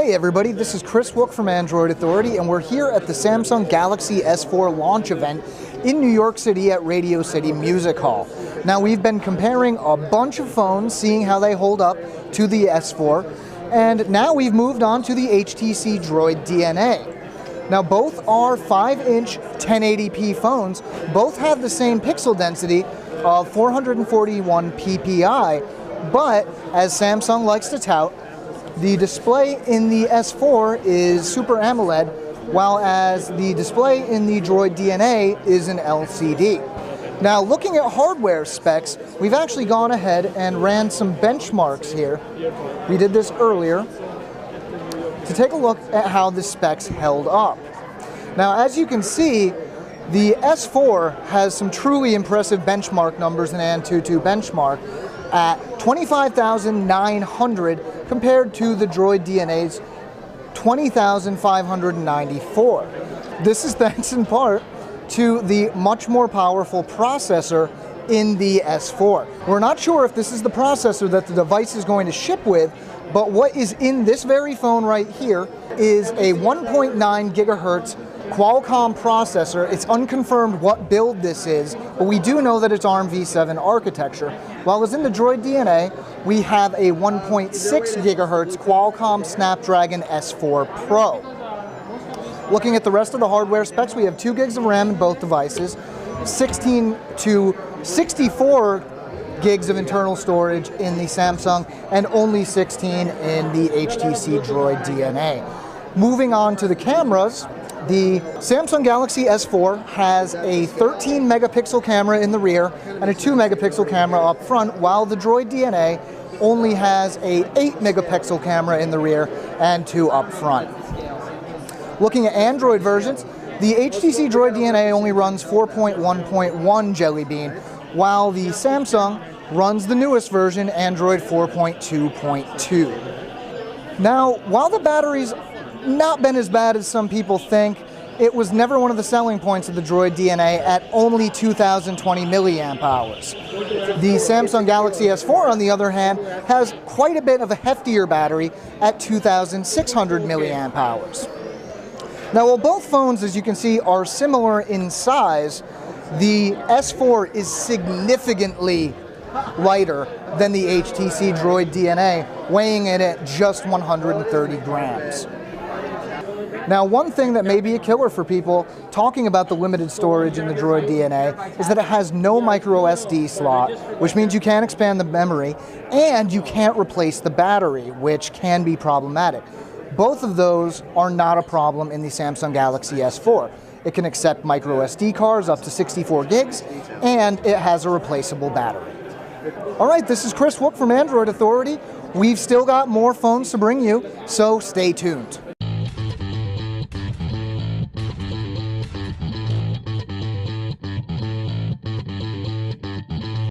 Hey everybody, this is Chris Wook from Android Authority, and we're here at the Samsung Galaxy S4 launch event in New York City at Radio City Music Hall. Now, we've been comparing a bunch of phones, seeing how they hold up to the S4, and now we've moved on to the HTC Droid DNA. Now, both are 5-inch 1080p phones. Both have the same pixel density of 441 ppi, but as Samsung likes to tout, the display in the S4 is Super AMOLED, while as the display in the Droid DNA is an LCD. Now, looking at hardware specs, we've actually gone ahead and ran some benchmarks here. We did this earlier to take a look at how the specs held up. Now, as you can see, the S4 has some truly impressive benchmark numbers in Antutu benchmark at 25,900 compared to the Droid DNA's 20,594. This is thanks in part to the much more powerful processor in the S4. We're not sure if this is the processor that the device is going to ship with, but what is in this very phone right here is a 1.9 gigahertz Qualcomm processor. It's unconfirmed what build this is, but we do know that it's ARM v7 architecture. While as in the Droid DNA, we have a 1.6 gigahertz Qualcomm Snapdragon S4 Pro. Looking at the rest of the hardware specs, we have 2 gigs of RAM in both devices, 16 to 64 gigs of internal storage in the Samsung, and only 16 in the HTC Droid DNA. Moving on to the cameras, the Samsung Galaxy S4 has a 13 megapixel camera in the rear and a 2 megapixel camera up front, while the Droid DNA only has a 8 megapixel camera in the rear and 2 up front. Looking at Android versions, the HTC Droid DNA only runs 4.1.1 Jelly Bean, while the Samsung runs the newest version, Android 4.2.2. Now, while the battery's not been as bad as some people think, it was never one of the selling points of the Droid DNA at only 2,020 milliamp hours. The Samsung Galaxy S4, on the other hand, has quite a bit of a heftier battery at 2,600 milliamp hours. Now, while both phones, as you can see, are similar in size, the S4 is significantly lighter than the HTC Droid DNA, weighing in at just 130 grams. Now, one thing that may be a killer for people talking about the limited storage in the Droid DNA is that it has no micro SD slot, which means you can't expand the memory, and you can't replace the battery, which can be problematic. Both of those are not a problem in the Samsung Galaxy S4. It can accept micro SD cards up to 64 gigs, and it has a replaceable battery. All right, this is Chris Wook from Android Authority. We've still got more phones to bring you, so stay tuned.